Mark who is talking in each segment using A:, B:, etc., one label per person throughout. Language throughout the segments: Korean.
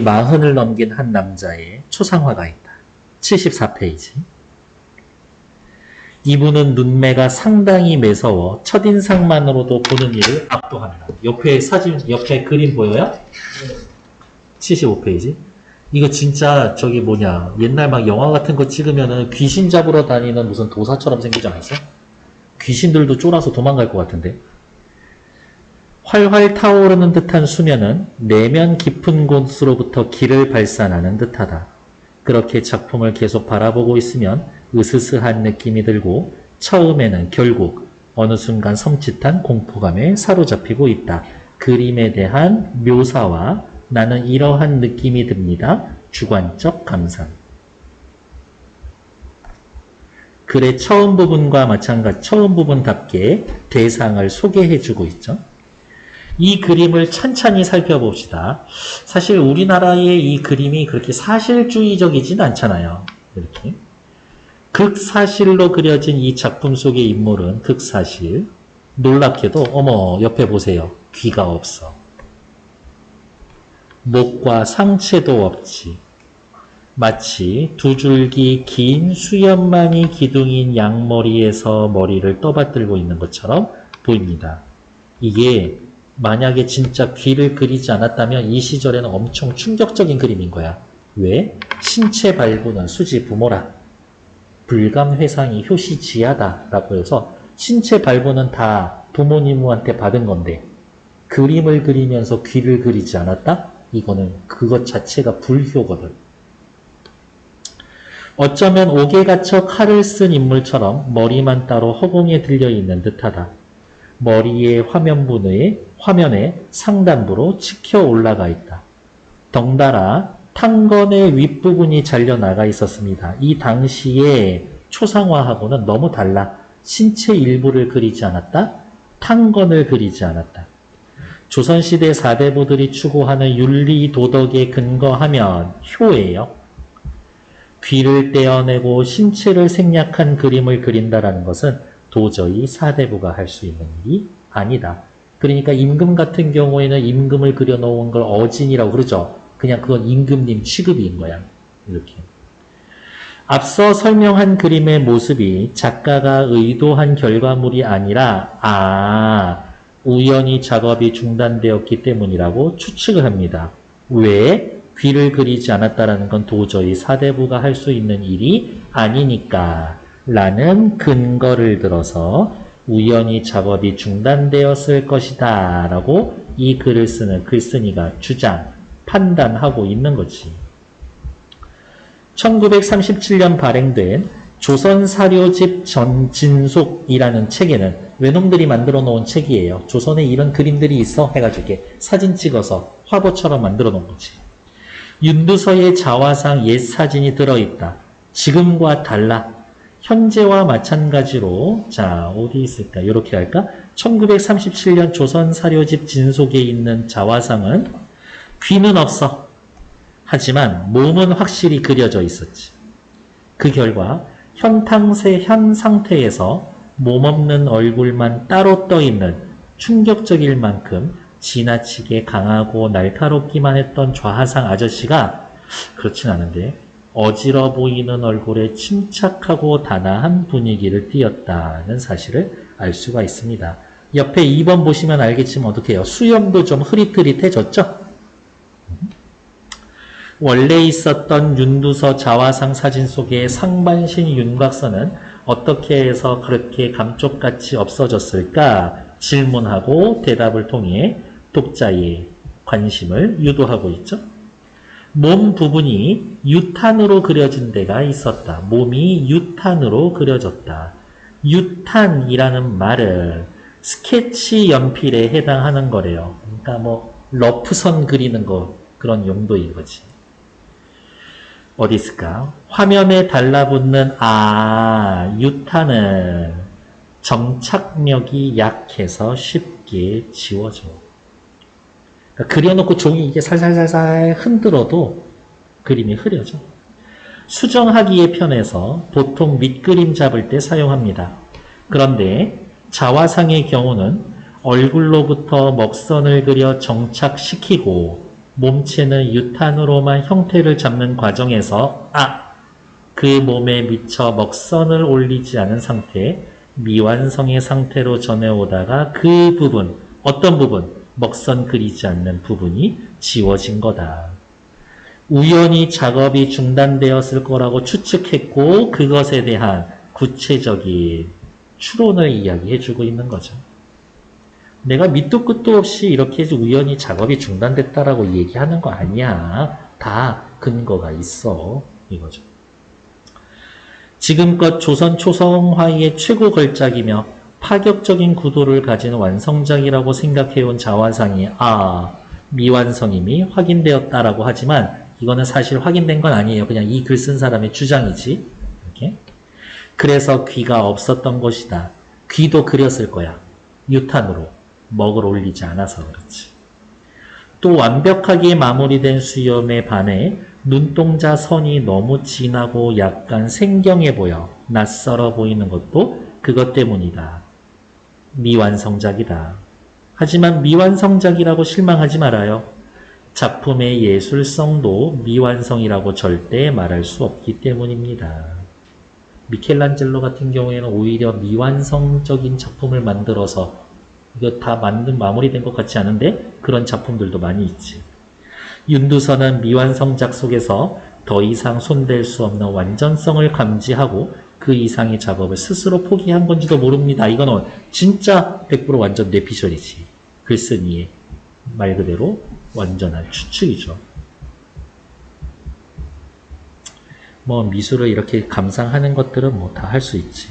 A: 40을 넘긴 한 남자의 초상화가 있다. 74페이지. 이분은 눈매가 상당히 매서워 첫인상만으로도 보는 이를 압도한다. 옆에 사진, 옆에 그림 보여요? 75페이지. 이거 진짜 저기 뭐냐, 옛날 막 영화 같은 거 찍으면은 귀신 잡으러 다니는 무슨 도사처럼 생기지 않았어? 귀신들도 쫄아서 도망갈 것 같은데. 활활 타오르는 듯한 수면은 내면 깊은 곳으로부터 기를 발산하는 듯하다. 그렇게 작품을 계속 바라보고 있으면 으스스한 느낌이 들고 처음에는 결국 어느 순간 섬찟한 공포감에 사로잡히고 있다. 그림에 대한 묘사와 나는 이러한 느낌이 듭니다. 주관적 감상. 글의 처음 부분과 마찬가지, 처음 부분답게 대상을 소개해주고 있죠. 이 그림을 찬찬히 살펴봅시다. 사실 우리나라의 이 그림이 그렇게 사실주의적이진 않잖아요. 이렇게. 극사실로 그려진 이 작품 속의 인물은 극사실. 놀랍게도 어머 옆에 보세요. 귀가 없어. 목과 상체도 없지. 마치 두 줄기 긴 수염만이 기둥인 양머리에서 머리를 떠받들고 있는 것처럼 보입니다. 이게 만약에 진짜 귀를 그리지 않았다면 이 시절에는 엄청 충격적인 그림인 거야. 왜? 신체 발부는 수지 부모라. 불감회상이 효시지하다 라고 해서 신체 발부는 다 부모님한테 받은 건데 그림을 그리면서 귀를 그리지 않았다? 이거는 그것 자체가 불효거든. 어쩌면 옥에 갇혀 칼을 쓴 인물처럼 머리만 따로 허공에 들려있는 듯하다. 머리의 화면에 상단부로 치켜 올라가 있다. 덩달아 탕건의 윗부분이 잘려나가 있었습니다. 이 당시에 초상화하고는 너무 달라. 신체 일부를 그리지 않았다. 탕건을 그리지 않았다. 조선시대 4대부들이 추구하는 윤리 도덕에 근거하면 효예요. 귀를 떼어내고 신체를 생략한 그림을 그린다라는 것은 도저히 4대부가 할 수 있는 일이 아니다. 그러니까 임금 같은 경우에는 임금을 그려놓은 걸 어진이라고 그러죠. 그냥 그건 임금님 취급인 거야. 이렇게. 앞서 설명한 그림의 모습이 작가가 의도한 결과물이 아니라 우연히 작업이 중단되었기 때문이라고 추측을 합니다. 왜? 귀를 그리지 않았다라는 건 도저히 4대부가 할 수 있는 일이 아니니까 라는 근거를 들어서 우연히 작업이 중단되었을 것이다 라고 이 글을 쓰는 글쓴이가 판단하고 있는 거지. 1937년 발행된 조선사료집 전진속이라는 책에는 외놈들이 만들어 놓은 책이에요. 조선에 이런 그림들이 있어 해가지고 이렇게 사진 찍어서 화보처럼 만들어 놓은 거지. 윤두서의 자화상 옛 사진이 들어있다. 지금과 달라. 현재와 마찬가지로 자 어디 있을까? 이렇게 할까? 1937년 조선사료집 진속에 있는 자화상은 귀는 없어. 하지만 몸은 확실히 그려져 있었지. 그 결과 현 상태에서 몸없는 얼굴만 따로 떠있는 충격적일 만큼 지나치게 강하고 날카롭기만 했던 좌하상 아저씨가 그렇진 않은데 어지러 보이는 얼굴에 침착하고 단아한 분위기를 띄었다는 사실을 알 수가 있습니다. 옆에 2번 보시면 알겠지만 어떻게 해요? 수염도 좀 흐릿흐릿해졌죠? 원래 있었던 윤두서 자화상 사진 속의 상반신 윤곽선은 어떻게 해서 그렇게 감쪽같이 없어졌을까? 질문하고 대답을 통해 독자의 관심을 유도하고 있죠. 몸 부분이 유탄으로 그려진 데가 있었다. 몸이 유탄으로 그려졌다. 유탄이라는 말은 스케치 연필에 해당하는 거래요. 그러니까 뭐 러프선 그리는 거 그런 용도인 거지. 어디 있을까? 화면에 달라붙는 유탄은 정착력이 약해서 쉽게 지워져. 그러니까 그려놓고 종이 이게 살살살살 흔들어도 그림이 흐려져. 수정하기에 편해서 보통 밑그림 잡을 때 사용합니다. 그런데 자화상의 경우는 얼굴로부터 먹선을 그려 정착시키고 몸체는 유탄으로만 형태를 잡는 과정에서 그 몸에 미처 먹선을 올리지 않은 상태, 미완성의 상태로 전해오다가 그 부분, 어떤 부분, 먹선 그리지 않는 부분이 지워진 거다. 우연히 작업이 중단되었을 거라고 추측했고 그것에 대한 구체적인 추론을 이야기해주고 있는 거죠. 내가 밑도 끝도 없이 이렇게 우연히 작업이 중단됐다라고 얘기하는 거 아니야. 다 근거가 있어. 이거죠. 지금껏 조선 초성화의 최고 걸작이며 파격적인 구도를 가진 완성작이라고 생각해온 자화상이 미완성임이 확인되었다라고 하지만 이거는 사실 확인된 건 아니에요. 그냥 이 글 쓴 사람의 주장이지. 이렇게. 그래서 귀가 없었던 것이다. 귀도 그렸을 거야. 유탄으로. 먹을 올리지 않아서 그렇지. 또 완벽하게 마무리된 수염에 반해 눈동자 선이 너무 진하고 약간 생경해 보여 낯설어 보이는 것도 그것 때문이다. 미완성작이다. 하지만 미완성작이라고 실망하지 말아요. 작품의 예술성도 미완성이라고 절대 말할 수 없기 때문입니다. 미켈란젤로 같은 경우에는 오히려 미완성적인 작품을 만들어서 이거 다 마무리된 것 같지 않은데 그런 작품들도 많이 있지. 윤두선은 미완성작 속에서 더 이상 손댈 수 없는 완전성을 감지하고 그 이상의 작업을 스스로 포기한 건지도 모릅니다. 이거는 진짜 100% 완전 뇌피셜이지. 글쓴이의 말 그대로 완전한 추측이죠. 뭐 미술을 이렇게 감상하는 것들은 뭐 다 할 수 있지.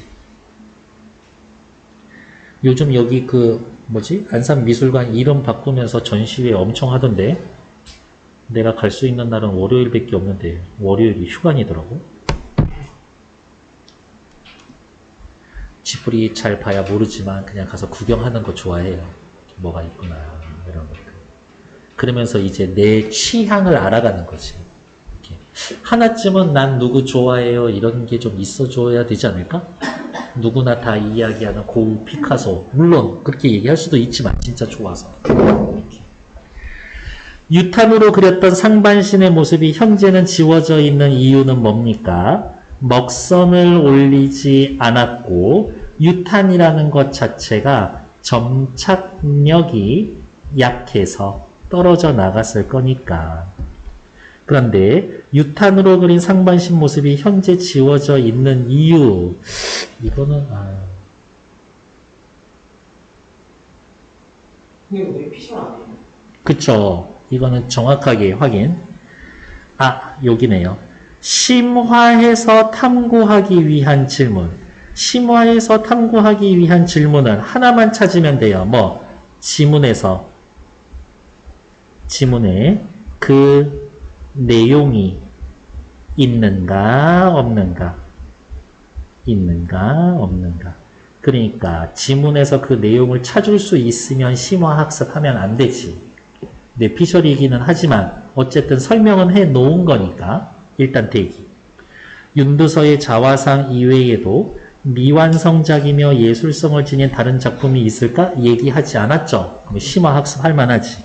A: 요즘 여기 안산미술관 이름 바꾸면서 전시회 엄청 하던데 내가 갈 수 있는 날은 월요일밖에 없는데 월요일이 휴관이더라고. 쥐뿌리 잘 봐야 모르지만 그냥 가서 구경하는 거 좋아해요. 뭐가 있구나 이런 것들. 그러면서 이제 내 취향을 알아가는 거지. 이렇게. 하나쯤은 난 누구 좋아해요 이런 게 좀 있어줘야 되지 않을까? 누구나 다 이야기하는 고우 피카소. 물론 그렇게 얘기할 수도 있지만 진짜 좋아서. 이렇게. 유탄으로 그렸던 상반신의 모습이 현재는 지워져 있는 이유는 뭡니까? 먹선을 올리지 않았고 유탄이라는 것 자체가 점착력이 약해서 떨어져 나갔을 거니까. 그런데 유탄으로 그린 상반신 모습이 현재 지워져 있는 이유, 이거는
B: 이게 왜 피셜 아니에요?
A: 그쵸. 이거는 정확하게 확인. 여기네요. 심화해서 탐구하기 위한 질문. 심화해서 탐구하기 위한 질문은 하나만 찾으면 돼요. 지문에 그 내용이 있는가 없는가. 그러니까 지문에서 그 내용을 찾을 수 있으면 심화학습하면 안 되지. 뇌피셜이기는 하지만 어쨌든 설명은 해 놓은 거니까 일단 대기. 윤두서의 자화상 이외에도 미완성작이며 예술성을 지닌 다른 작품이 있을까? 얘기하지 않았죠. 그럼 심화학습할 만하지.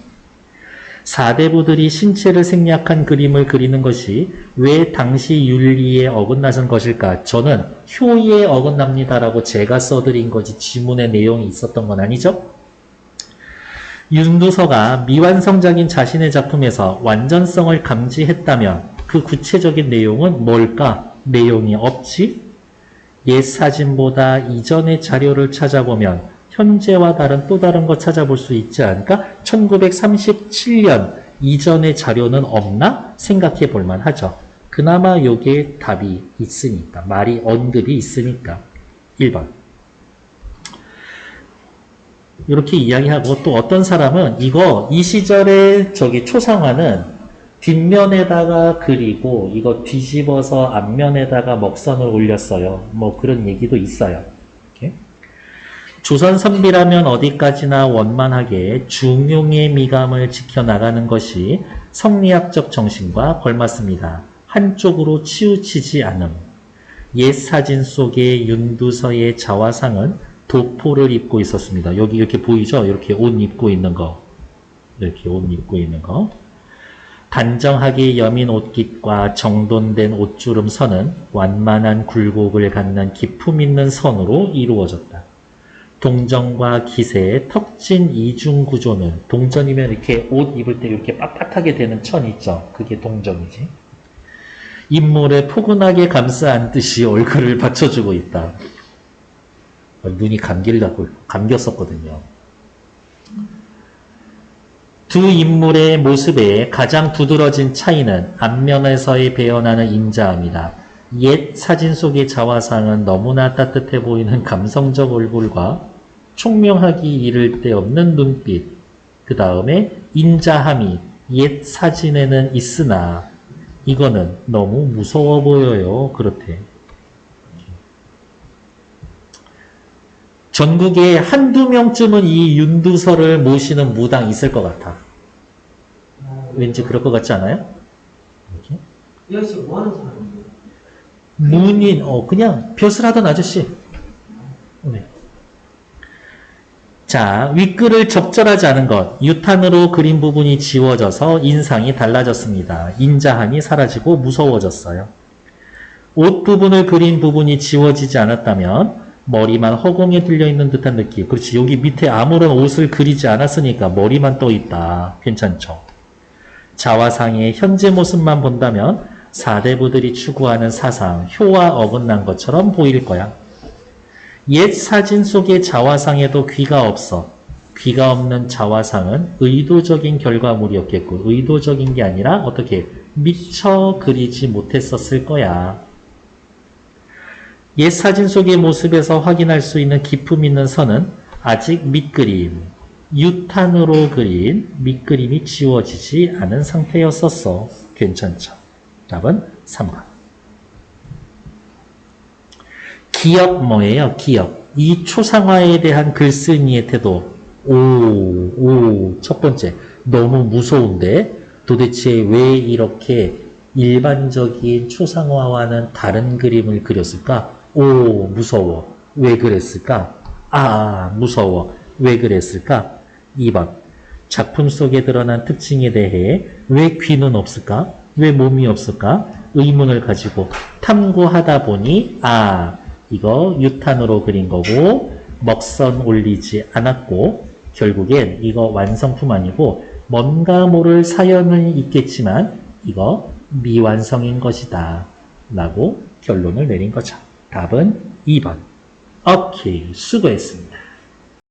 A: 사대부들이 신체를 생략한 그림을 그리는 것이 왜 당시 윤리에 어긋나선 것일까? 저는 효에 어긋납니다라고 제가 써드린 거지 지문의 내용이 있었던 건 아니죠? 윤두서가 미완성작인 자신의 작품에서 완전성을 감지했다면 그 구체적인 내용은 뭘까? 내용이 없지? 옛 사진보다 이전의 자료를 찾아보면 현재와 다른 또 다른 거 찾아볼 수 있지 않을까? 1937년 이전의 자료는 없나? 생각해 볼 만하죠. 그나마 여기에 답이 있으니까, 말이 언급이 있으니까. 1번. 이렇게 이야기하고 또 어떤 사람은 이 시절의 초상화는 뒷면에다가 그리고 이거 뒤집어서 앞면에다가 먹선을 올렸어요. 뭐 그런 얘기도 있어요. 이렇게. 조선 선비라면 어디까지나 원만하게 중용의 미감을 지켜나가는 것이 성리학적 정신과 걸맞습니다. 한쪽으로 치우치지 않음. 옛 사진 속의 윤두서의 자화상은 도포를 입고 있었습니다. 여기 이렇게 보이죠? 이렇게 옷 입고 있는 거. 이렇게 옷 입고 있는 거. 단정하게 여민 옷깃과 정돈된 옷주름 선은 완만한 굴곡을 갖는 기품 있는 선으로 이루어졌다. 동전과 기세의 턱진 이중 구조는, 동전이면 이렇게 옷 입을 때 이렇게 빳빳하게 되는 천 있죠. 그게 동전이지. 인물에 포근하게 감싸 안듯이 얼굴을 받쳐주고 있다. 눈이 감겼었거든요. 두 인물의 모습의 가장 두드러진 차이는 앞면에서의 배어나는 인자함이다. 옛 사진 속의 자화상은 너무나 따뜻해 보이는 감성적 얼굴과 총명하기 이를 데 없는 눈빛, 그 다음에 인자함이 옛 사진에는 있으나 이거는 너무 무서워 보여요. 그렇대. 전국에 한두 명쯤은 이 윤두서를 모시는 무당 있을 것 같아. 왠지 그럴 것 같지 않아요?
B: 여기서 뭐 하는 사람인데?
A: 문인, 그냥 벼슬하던 아저씨. 네. 자, 윗글을 적절하지 않은 것, 유탄으로 그린 부분이 지워져서 인상이 달라졌습니다. 인자함이 사라지고 무서워졌어요. 옷 부분을 그린 부분이 지워지지 않았다면 머리만 허공에 들려있는 듯한 느낌. 그렇지, 여기 밑에 아무런 옷을 그리지 않았으니까 머리만 떠있다. 괜찮죠? 자화상의 현재 모습만 본다면 사대부들이 추구하는 사상, 효와 어긋난 것처럼 보일 거야. 옛 사진 속의 자화상에도 귀가 없어. 귀가 없는 자화상은 의도적인 결과물이었겠고, 의도적인 게 아니라 어떻게 미처 그리지 못했었을 거야. 옛 사진 속의 모습에서 확인할 수 있는 기품 있는 선은 아직 밑그림, 유탄으로 그린 밑그림이 지워지지 않은 상태였었어. 괜찮죠? 답은 3번. 기업 뭐예요? 기업. 이 초상화에 대한 글쓴이의 태도. 첫 번째. 너무 무서운데 도대체 왜 이렇게 일반적인 초상화와는 다른 그림을 그렸을까? 무서워. 왜 그랬을까? 무서워. 왜 그랬을까? 2번. 작품 속에 드러난 특징에 대해 왜 귀는 없을까? 왜 몸이 없을까? 의문을 가지고 탐구하다 보니 이거 유탄으로 그린 거고 먹선 올리지 않았고 결국엔 이거 완성품 아니고 뭔가 모를 사연은 있겠지만 이거 미완성인 것이다 라고 결론을 내린 거죠. 답은 2번. 오케이, 수고했습니다.